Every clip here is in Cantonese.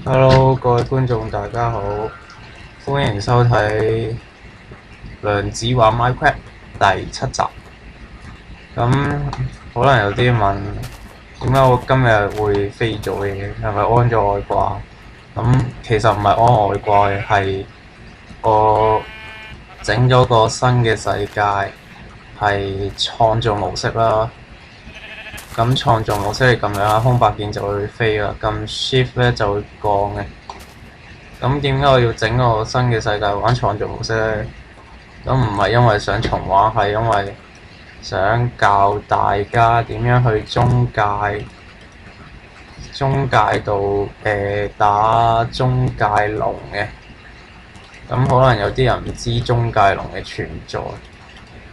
Hello，各位觀眾大家好，歡迎收睇梁子話 Minecraft 第7集。咁可能有啲問點解我今日會飛咗嘅？係咪安咗外掛？咁其實唔係安外掛嘅，係我整咗個新嘅世界，係創造模式啦。咁創造模式係咁樣，空白鍵就會飛啦，撳 Shift 咧就會降嘅。咁點解我要整個新嘅世界玩創造模式呢？咁唔係因為想重玩，係因為想教大家點樣去中介度打中介龍嘅。咁可能有啲人唔知中介龍嘅存在。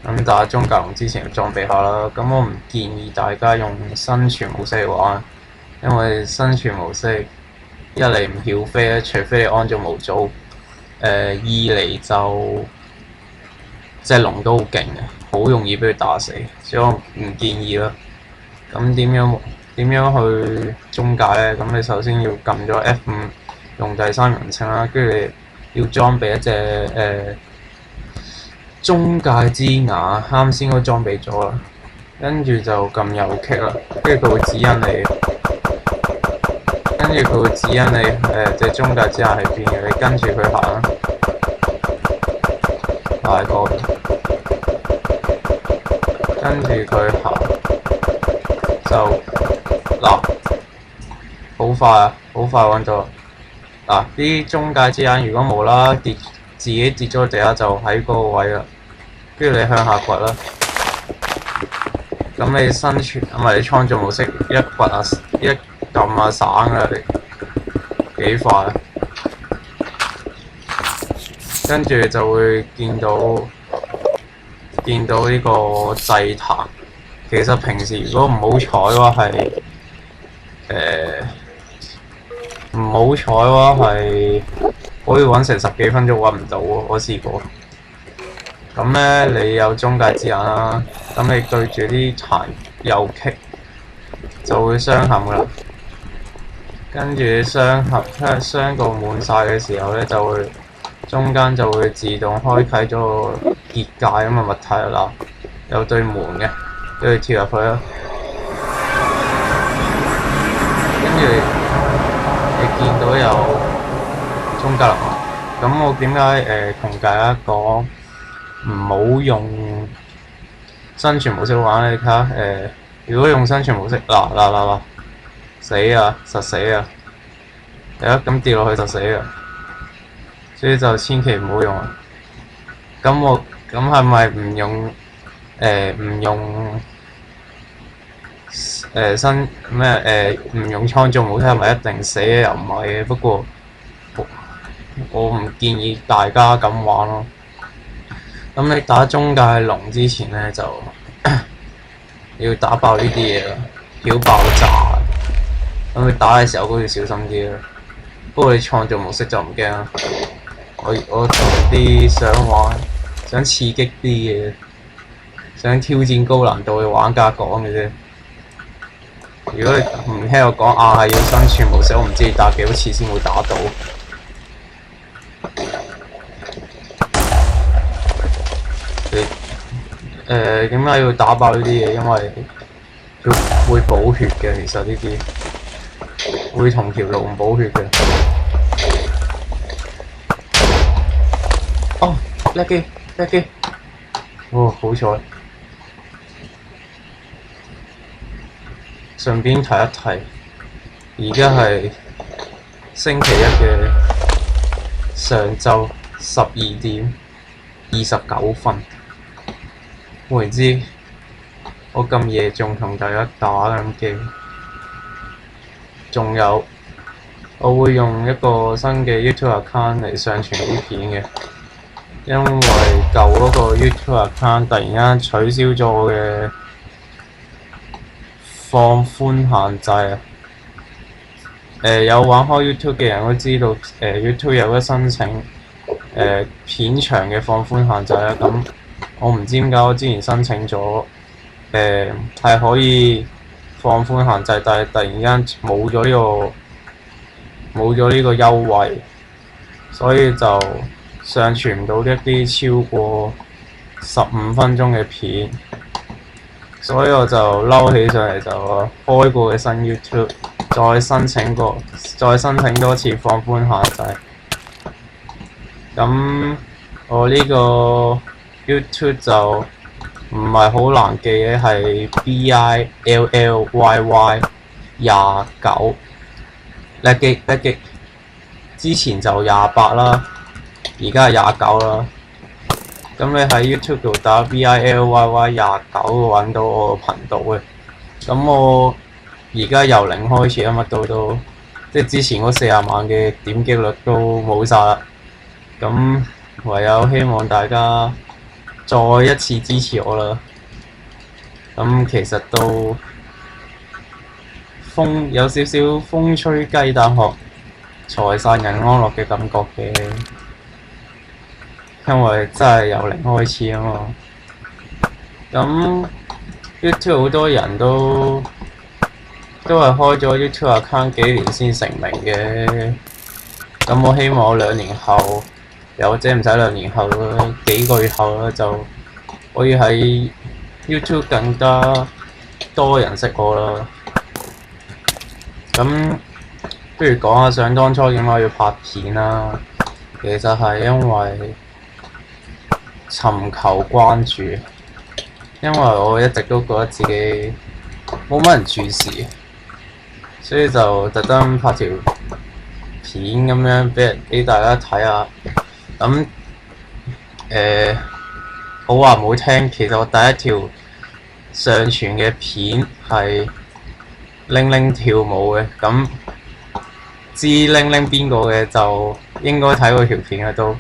咁打中介龍之前要裝備下啦。咁我唔建議大家用生存模式嚟玩，因為生存模式一嚟唔曉飛咧，除非你安咗模組。二嚟就隻龍都好勁嘅，好容易俾佢打死，所以我唔建議啦。咁點樣去中介咧？咁你首先要撳咗 F5 用第三人稱啦，跟住你要裝備一隻中介之牙，啱先都裝備咗啦。跟住就撳右擊啦，跟住佢會指引你。隻中介之牙喺邊嘅，你跟住佢行啦。大概跟住佢行就嗱，好快啊！好快揾到嗱啲中介之眼，如果冇啦自己跌咗地下就喺嗰個位啦。跟住你向下掘啦，咁你生存唔係你創造模式一掘啊一撳啊省啊，你幾快啊！跟住就會見到呢個祭壇。其實平時如果唔好彩嘅話係唔好彩嘅話係可以揾成10幾分鐘揾唔到喎，我試過。咁咧你有中介之眼啦，咁你對住啲壇右擊就會傷陷噶啦。跟住傷到滿晒嘅時候咧，就會中間就會自動開啟咗個結界咁嘅物體啦，有對門嘅，跟住跳入去啦。跟住你見到有中介龍，咁我點解同大家講唔好用生存模式玩咧？你睇下如果用生存模式，嗱，死啊，實死啊！咁跌落去就死啊！所以就千祈唔好用啊！咁係咪唔用唔用創造模式係咪一定死咧？又唔係嘅，不過我唔建議大家咁玩咯。咁你打中介龍之前咧，就要打爆呢啲嘢啦，曉爆炸。咁你打嘅時候都要小心啲啦。不過你創造模式就唔驚啦。我同啲想刺激啲嘅、想挑戰高難度嘅玩家講嘅啫。如果你唔聽我講係要生存模式，我唔知你打幾多次先會打到。點解要打爆呢啲嘢？因為佢會補血嘅，其實呢啲會同條龍補血嘅。哦，叻機！哦，好彩！順便提一提，而家係星期一嘅上晝12:29。換言之，我咁夜仲同大家打緊機。仲有，我會用一個新嘅 YouTube account 嚟上傳啲片嘅，因為舊嗰個 YouTube account 突然間取消咗我嘅放寬限制啊！有玩開 YouTube 嘅人都知道，YouTube 有得申請片長嘅放寬限制啦。咁我唔知點解我之前申請咗係可以放寬限制，但係突然間冇咗呢個冇咗呢個優惠，所以就上傳唔到一啲超過15分鐘嘅片，所以我就嬲起上嚟，就開過嘅新 YouTube， 再申請多次放寬限制。咁我呢個 YouTube 就唔係好難記嘅，係 BILLYY29。叻機，之前就28啦，而家係29啦。咁你喺 YouTube 度打 BILLYY29 揾到我個頻道嘅。咁我而家由零開始啊，乜都即係之前嗰40萬嘅點擊率都冇晒啦。咁唯有希望大家再一次支持我啦。咁其實都有少少風吹雞蛋殼，財散人安樂嘅感覺嘅，因為真係由零開始啊嘛。咁 YouTube 好多人都係開咗 YouTube account 幾年先成名嘅。咁我希望我2年後，又或者唔使2年後啦，幾個月後啦，就可以喺 YouTube 更加多人識我啦。咁不如講下想當初點解要拍片啦。其實係因為尋求關注，因為我一直都覺得自己冇乜人注視，所以就特登拍條片咁樣俾大家睇下。咁好話唔好聽，其實我第一條上傳嘅片係玲玲跳舞嘅。咁知玲玲邊個嘅就應該睇過條片嘅都。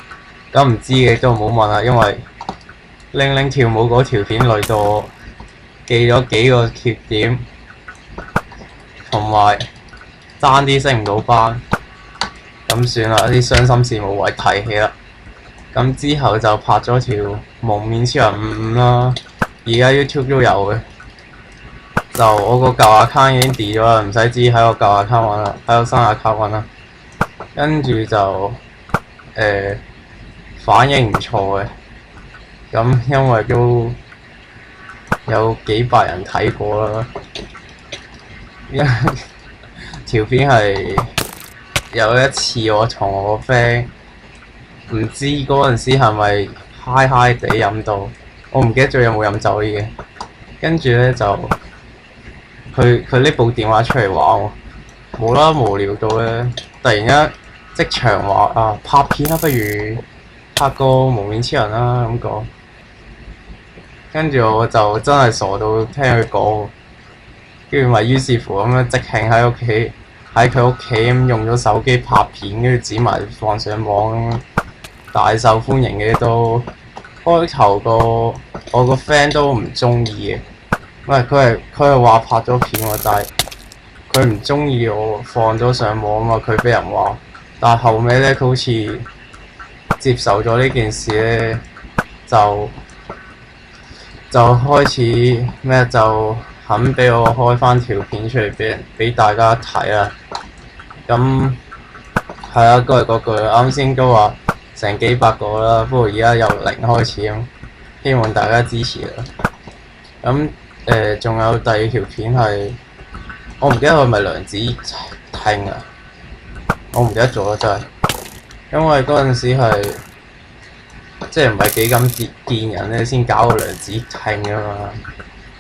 咁唔知嘅都唔好問啦，因為玲玲跳舞嗰條片累到我記咗幾個缺點，同埋爭啲升唔到班。咁算啦，啲傷心事無謂提起啦。咁之後就拍咗條蒙面超人55啦，而家 YouTube 都有嘅。就我個舊 account 已經 delete 咗啦，唔使知喺我舊 account 揾啦，喺我新 account 揾啦。跟住就反應唔錯嘅，咁因為都有幾百人睇過啦。條片係有一次我同我個 friend， 唔知嗰陣時係咪嗨嗨地飲到，我唔記得咗有冇飲酒已經。跟住咧就佢拎部電話出嚟玩喎，無啦無聊到咧，突然間即場話啊拍片啦，不如拍個蒙面超人啦咁講。跟住我就真係傻到聽佢講，跟住咪於是乎咁樣即興喺佢屋企咁用咗手機拍片，跟住剪埋放上網咁，大受歡迎嘅都。開頭我個 friend 都唔中意嘅，喂佢係話拍咗片喎，但係佢唔中意我放咗上網啊嘛，佢俾人話。但係後尾咧，佢好似接受咗呢件事咧，就開始咩就肯俾我開翻條片出嚟俾大家睇啦。咁係啊，都係嗰句，啱先都話成幾百個啦，不過而家由零開始咁，希望大家支持啦。咁仲有第二條片係我唔記得佢係咪梁子聽啊，我唔記得咗啦真係，因為嗰陣時係即係唔係幾敢見人咧，先搞個梁子聽㗎嘛。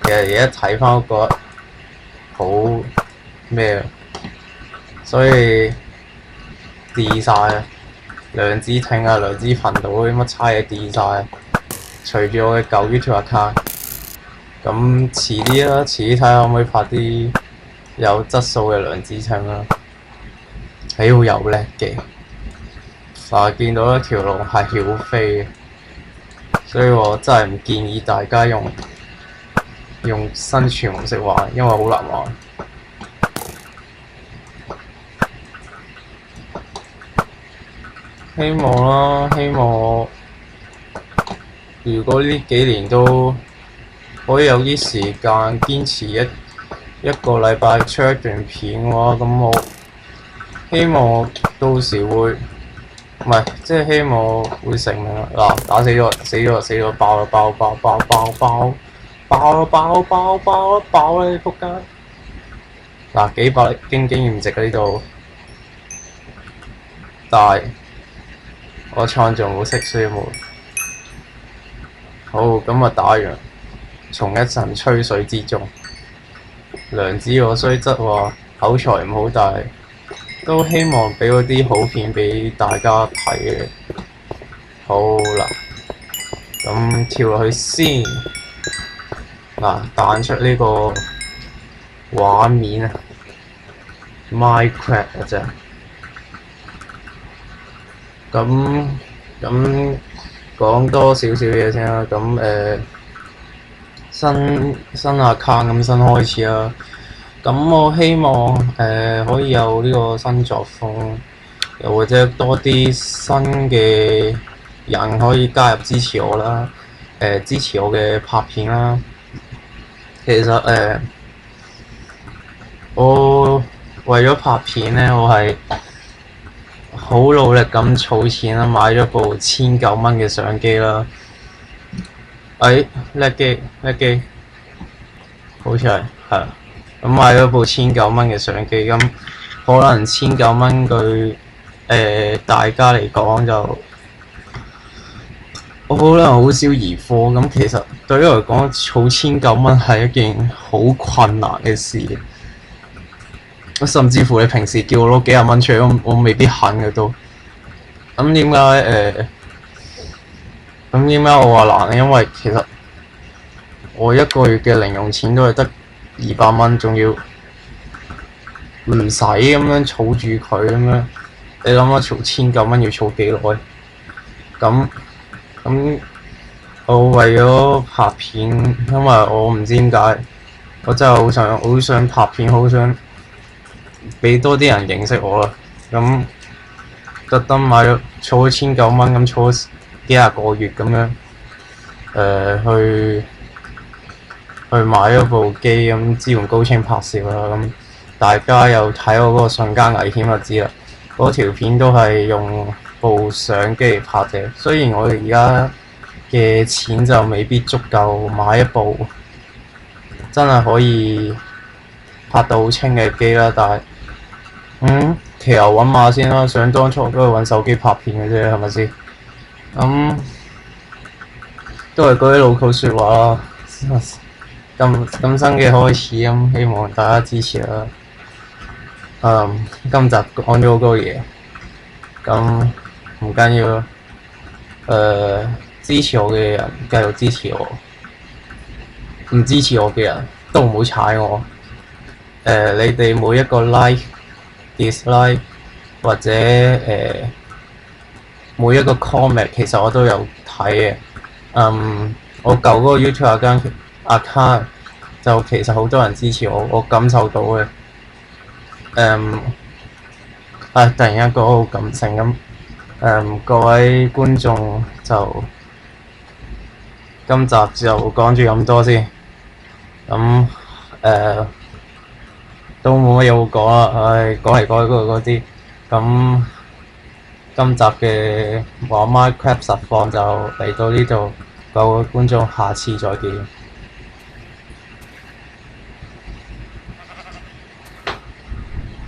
其實而家睇翻都覺得好咩啊，所以 delete 晒啊，梁子聽啊、梁子頻道嗰啲乜差嘢 delete晒，隨住我嘅舊 YouTube account。咁遲啲啦，遲啲睇下可唔可以拍啲有質素嘅梁子聽啦。好有叻嘅，但係見到一條龍係曉飛嘅，所以我真係唔建議大家用生存模式玩，因為好難玩。希望啦，希望我如果呢幾年都可以有啲時間堅持一個禮拜出一段片嘅話，咁我希望到時會，唔係即係希望會成名啦。嗱，打死咗，死咗，死咗，爆啦，爆爆爆爆爆爆啦，爆爆爆爆啦！你仆街！嗱，幾百經驗值呢度，但係我創造冇識，所以冇。好，咁啊打完，從一陣吹水之中，良知我雖則話口才唔好，但係都希望俾嗰啲好片俾大家睇嘅。好啦，咁跳落去先。嗱，彈出呢個畫面啊 ，Minecraft 啊真係。咁講多少少嘢先啦。咁新 account 咁新開始啦。咁我希望可以有呢個新作風，又或者多啲新嘅人可以加入支持我啦。支持我嘅拍片啦。其實我為咗拍片咧，我係好努力咁儲錢啦，買咗部1900嘅相機啦。叻機，好似係咁買咗部1900嘅相機，咁可能1900對大家嚟講就我可能好少兒科，咁其實對於我嚟講，儲1900係一件好困難嘅事。甚至乎你平時叫我攞幾廿蚊出嚟，我未必肯嘅都。咁點解我話難咧？因為其實我一個月嘅零用錢都係得200蚊，仲要唔使咁樣儲住佢咁樣。你諗下，儲1900要儲幾耐？咁我為咗拍片，因為我唔知點解，我真係好想拍片，好想俾多啲人認識我啦。咁特登買咗儲咗1900，咁儲咗幾廿個月咁樣，去買咗部機咁支援高清拍攝啦。咁大家又睇我嗰個瞬間危險就知啦。嗰條片都係用部相機嚟拍嘅，雖然我哋而家嘅錢就未必足夠買一部真係可以拍到好清嘅機啦，但係騎牛揾馬先啦。想當初都係揾手機拍片嘅啫，係咪先？都係嗰啲老套説話啦。咁新嘅開始，咁希望大家支持啦。今集講咗好多嘢，咁唔緊要啦。支持我嘅人繼續支持我，唔支持我嘅人都唔好踩我。你哋每一個 like、dislike 或者每一個 comment， 其實我都有睇嘅。我舊嗰個 YouTube account 就其實好多人支持我，我感受到嘅。突然間覺得好感性咁。各位觀眾就今集就講住咁多先。都冇乜嘢好講啦。講嚟講去嗰啲。咁今集嘅玩 Minecraft 實況就嚟到呢度，各位觀眾下次再見。